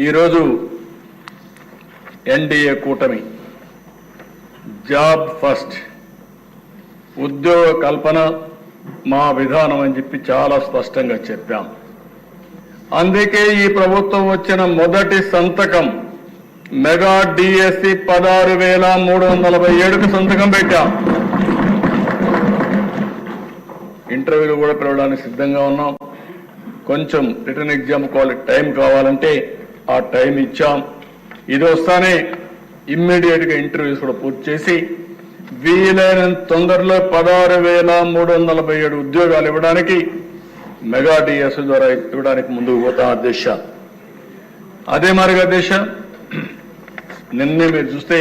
ఈరోజు ఎన్డీఏ కూటమి job first, ఉద్యోగ కల్పన మా విధానం అని చెప్పి చాలా స్పష్టంగా చెప్పాం. అందుకే ఈ ప్రభుత్వం వచ్చిన మొదటి సంతకం మెగా డిఎస్సి 16,347కు సంతకం పెట్టాం. ఇంటర్వ్యూలు కూడా పిలవడానికి సిద్ధంగా ఉన్నాం. కొంచెం రిటర్న్ ఎగ్జామ్ టైం కావాలంటే ఆ టైం ఇచ్చాం. ఇది వస్తానే ఇమ్మీడియట్గా ఇంటర్వ్యూస్ కూడా పూర్తి చేసి వీలైనంత తొందరలో 16,347 ఉద్యోగాలు ఇవ్వడానికి మెగా డిఎస్సి ద్వారా ఇవ్వడానికి ముందుకు పోతాం అధ్యక్ష. అదే మరిగా అధ్యక్ష, నిన్నే మీరు చూస్తే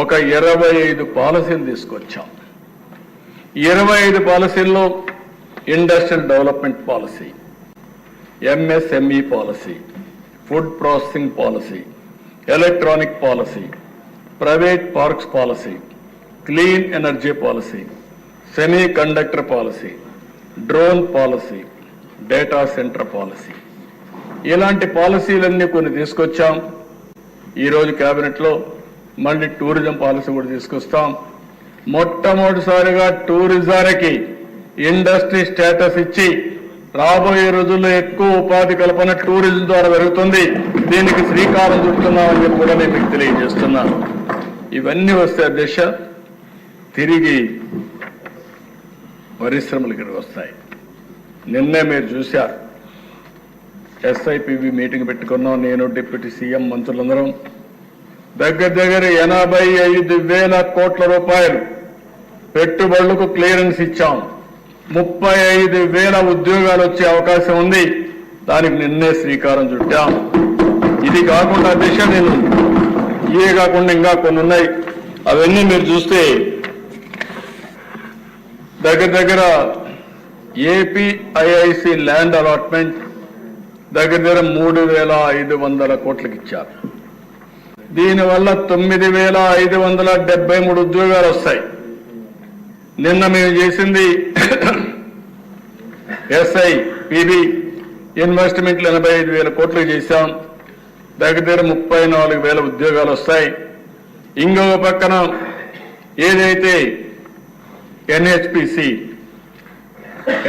ఒక 25 పాలసీలు తీసుకొచ్చాం. 25 పాలసీల్లో industrial development policy, MSME policy, food processing policy, electronic policy, private parks policy, clean energy policy, semiconductor policy, drone policy, data centre policy, ఇలాంటి పాలసీలన్నీ కొన్ని తీసుకొచ్చాం. ఈరోజు కేబినెట్లో మళ్ళీ టూరిజం పాలసీ కూడా తీసుకొస్తాం. మొట్టమొదటిసారిగా టూరిజానికి ఇండస్ట్రీ స్టేటస్ ఇచ్చి రాబోయే రోజుల్లో ఎక్కువ ఉపాధి కల్పన టూరిజం ద్వారా జరుగుతుంది. దీనికి శ్రీకారం చుడుతున్నామని చెప్పి కూడా నేను మీకు తెలియజేస్తున్నాను. ఇవన్నీ వస్తే అధ్యక్ష తిరిగి పరిశ్రమలు ఇక్కడికి వస్తాయి. నిన్నే మీరు చూశారు, ఎస్ఐపివి మీటింగ్ పెట్టుకున్నాం. నేను డిప్యూటీ సీఎం మంత్రులందరం దగ్గర 85,000 కోట్ల రూపాయలు పెట్టుబడులకు క్లియరెన్స్ ఇచ్చాం. 35,000 ఉద్యోగాలు వచ్చే అవకాశం ఉంది. దానికి నిన్నే శ్రీకారం చుట్టాం. ఇది కాకుండా దిశ నేను ఇవే కాకుండా ఇంకా కొన్ని ఉన్నాయి. అవన్నీ మీరు చూస్తే దగ్గర ఏపీఐఐసి ల్యాండ్ అలాట్మెంట్ దగ్గర 3,500 కోట్లకి ఇచ్చారు. దీనివల్ల 9,573 ఉద్యోగాలు వస్తాయి. నిన్న మేము చేసింది ఎస్ఐపిబి ఇన్వెస్ట్మెంట్లు 85,000 కోట్లకు చేశాం. దగ్గర 34,000 ఉద్యోగాలు వస్తాయి. ఇంకొక పక్కన ఏదైతే ఎన్హెచ్పిసి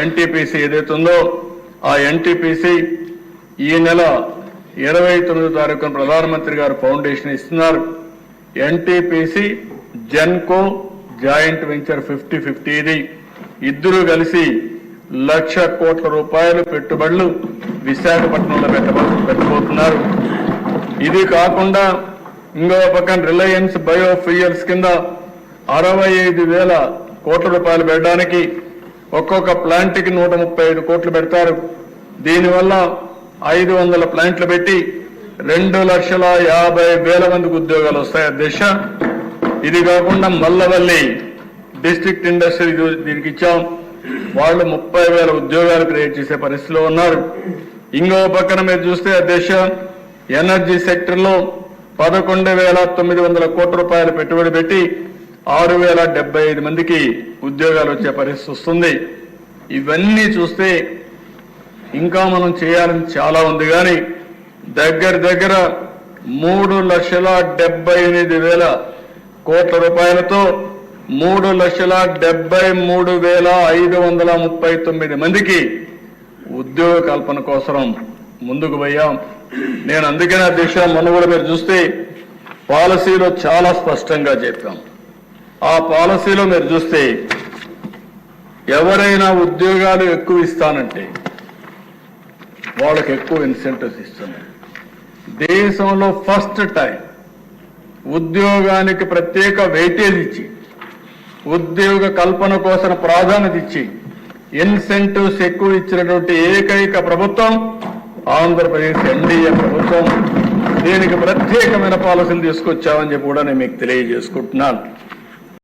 ఎన్టీపీసీ ఏదైతే ఉందో ఆ ఎన్టీపీసీ ఈ నెల 29వ తారీఖున ప్రధానమంత్రి గారు ఫౌండేషన్ ఇస్తున్నారు. ఎన్టీపీసీ జెన్కో జాయింట్ వెంచర్ 50-50 ఇది ఇద్దరు కలిసి 1,00,000 కోట్ల రూపాయలు పెట్టుబడులు విశాఖపట్నంలో పెట్టబోతున్నారు. ఇది కాకుండా ఇంకో పక్కన రిలయన్స్ బయోఫ్యూయల్స్ కింద 65,000 కోట్ల రూపాయలు పెట్టడానికి ఒక్కొక్క ప్లాంట్కి 135 కోట్లు పెడతారు. దీనివల్ల 500 ప్లాంట్లు పెట్టి 2,50,000 మందికి ఉద్యోగాలు వస్తాయి అధ్యక్ష. ఇది కాకుండా మల్లవల్లి డిస్ట్రిక్ట్ ఇండస్ట్రీ దీనికి ఇచ్చాం. వాళ్ళు 30,000 ఉద్యోగాలు క్రియేట్ చేసే పరిస్థితిలో ఉన్నారు. ఇంకో పక్కన మీరు చూస్తే అధ్యక్ష ఎనర్జీ సెక్టర్లో 11,900 కోట్ల రూపాయలు పెట్టుబడి పెట్టి 6,075 మందికి ఉద్యోగాలు వచ్చే పరిస్థితి వస్తుంది. ఇవన్నీ చూస్తే ఇంకా మనం చేయాలని చాలా ఉంది. కానీ దగ్గర 3,78,000 కోట్ల రూపాయలతో 3,73,539 మందికి ఉద్యోగ కల్పన కోసం ముందుకు పోయాం. నేను అందుకనే అధ్యక్ష మొన్న కూడా మీరు చూస్తే పాలసీలో చాలా స్పష్టంగా చెప్పాం. ఆ పాలసీలో మీరు చూస్తే ఎవరైనా ఉద్యోగాలు ఎక్కువ ఇస్తానంటే వాళ్ళకి ఎక్కువ ఇన్సెంటివ్స్ ఇస్తున్నాయి. దేశంలో ఫస్ట్ టైం ఉద్యోగానికి ప్రత్యేక వెయిటేజ్ ఇచ్చి ఉద్యోగ కల్పన కోసం ప్రాధాన్యత ఇచ్చి ఇన్సెంటివ్స్ ఎక్కువ ఇచ్చినటువంటి ఏకైక ప్రభుత్వం ఆంధ్రప్రదేశ్ ఎన్డీఏ ప్రభుత్వం. దీనికి ప్రత్యేకమైన పాలసీలు తీసుకొచ్చామని చెప్పి కూడా నేను మీకు తెలియజేసుకుంటున్నాను.